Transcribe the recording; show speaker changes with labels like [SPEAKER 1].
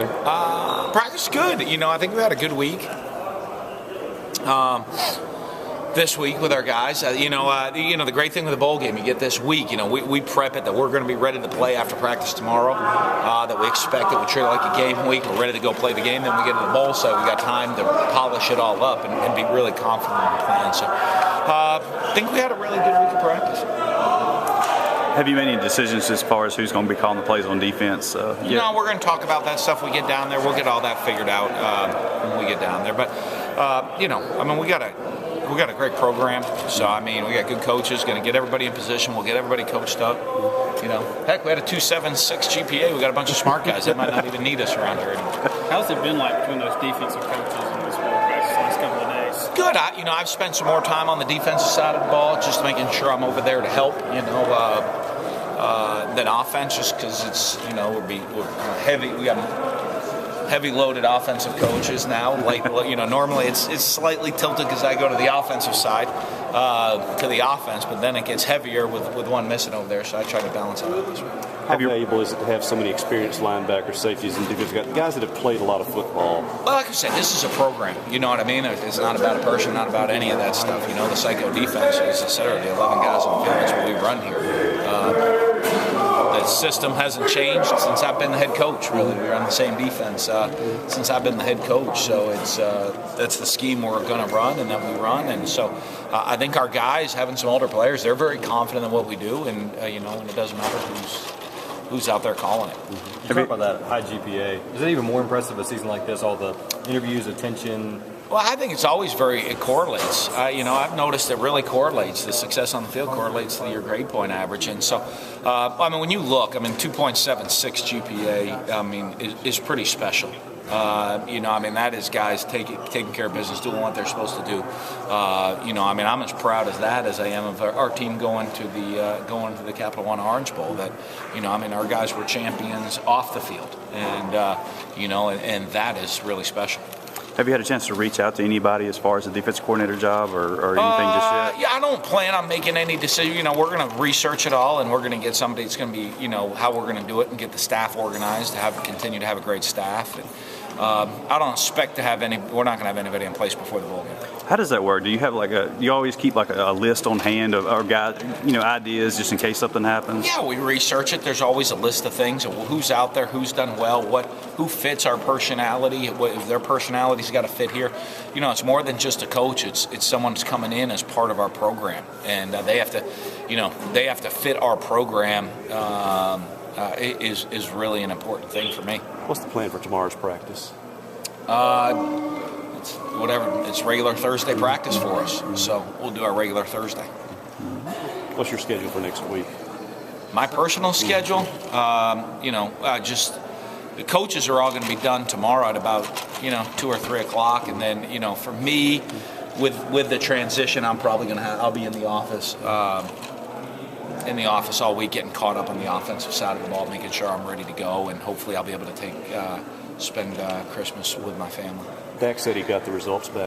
[SPEAKER 1] Practice good. I think we had a good week. This week with our guys, the great thing with the bowl game, you get this week. We prep it that we're going to be ready to play after practice tomorrow. That we expect it. We treat it like a game week. We're ready to go play the game. Then we get to the bowl, so we got time to polish it all up and be really confident in the plan. So, I think we had a really good week of practice.
[SPEAKER 2] Have you made any decisions as far as who's going to be calling the plays on defense?
[SPEAKER 1] No, we're going to talk about that stuff when we get down there. We'll get all that figured out when we get down there. But we got a great program. So we got good coaches. Going to get everybody in position. We'll get everybody coached up. Heck, we had a 2.76 GPA. We got a bunch of smart guys that might not even need us around here anymore.
[SPEAKER 3] How's it been like between those defensive coaches and this ball practice the last couple of days?
[SPEAKER 1] Good. I've spent some more time on the defensive side of the ball, just making sure I'm over there to help. Than offense, just because it's we're heavy. We got heavy loaded offensive coaches now. Normally it's slightly tilted because I go to the offensive side to the offense, but then it gets heavier with one missing over there. So I try to balance it out this way.
[SPEAKER 4] How valuable is it to have so many experienced linebackers, safeties, and defensive guys that have played a lot of football?
[SPEAKER 1] Well, like I said, this is a program. You know what I mean? It's not about a person, not about any of that stuff. The psycho defense is, etc. The 11 guys on the field, that's what we run here. The system hasn't changed since I've been the head coach. Really, we're on the same defense since I've been the head coach. So that's the scheme we're going to run and that we run. And so I think our guys, having some older players, they're very confident in what we do, and and it doesn't matter who's out there calling it.
[SPEAKER 5] You talk about that high GPA. Is it even more impressive a season like this? All the interviews, attention.
[SPEAKER 1] Well, I think it's always it correlates. I've noticed it really correlates. The success on the field correlates to your grade point average. And so, when you look, 2.76 GPA, is pretty special. That is guys taking care of business, doing what they're supposed to do. I'm as proud of that as I am of our team going to the Capital One Orange Bowl. That, our guys were champions off the field, and and that is really special.
[SPEAKER 2] Have you had a chance to reach out to anybody as far as the defensive coordinator job or anything just yet?
[SPEAKER 1] Yeah, I don't plan on making any decision. We're going to research it all, and we're going to get somebody that's going to be, how we're going to do it and get the staff organized to continue to have a great staff. And I don't expect to have we're not going to have anybody in place before the bowl game.
[SPEAKER 2] How does that work? Do you have you always keep a list on hand of guys, ideas just in case something happens?
[SPEAKER 1] Yeah, we research it. There's always a list of things. Who's out there, who's done well, who fits our personality, if their personality's got to fit here. It's more than just a coach. It's someone who's coming in as part of our program, and they have to fit our program. Is really an important thing for me.
[SPEAKER 4] What's the plan for tomorrow's practice?
[SPEAKER 1] It's regular Thursday practice for us, so we'll do our regular Thursday.
[SPEAKER 4] What's your schedule for next week?
[SPEAKER 1] My personal schedule, just the coaches are all going to be done tomorrow at about 2 or 3 o'clock, and then for me, with the transition, I'm probably I'll be in the office. All week, getting caught up on the offensive side of the ball, making sure I'm ready to go, and hopefully I'll be able to spend Christmas with my family.
[SPEAKER 4] Dak said he got the results back.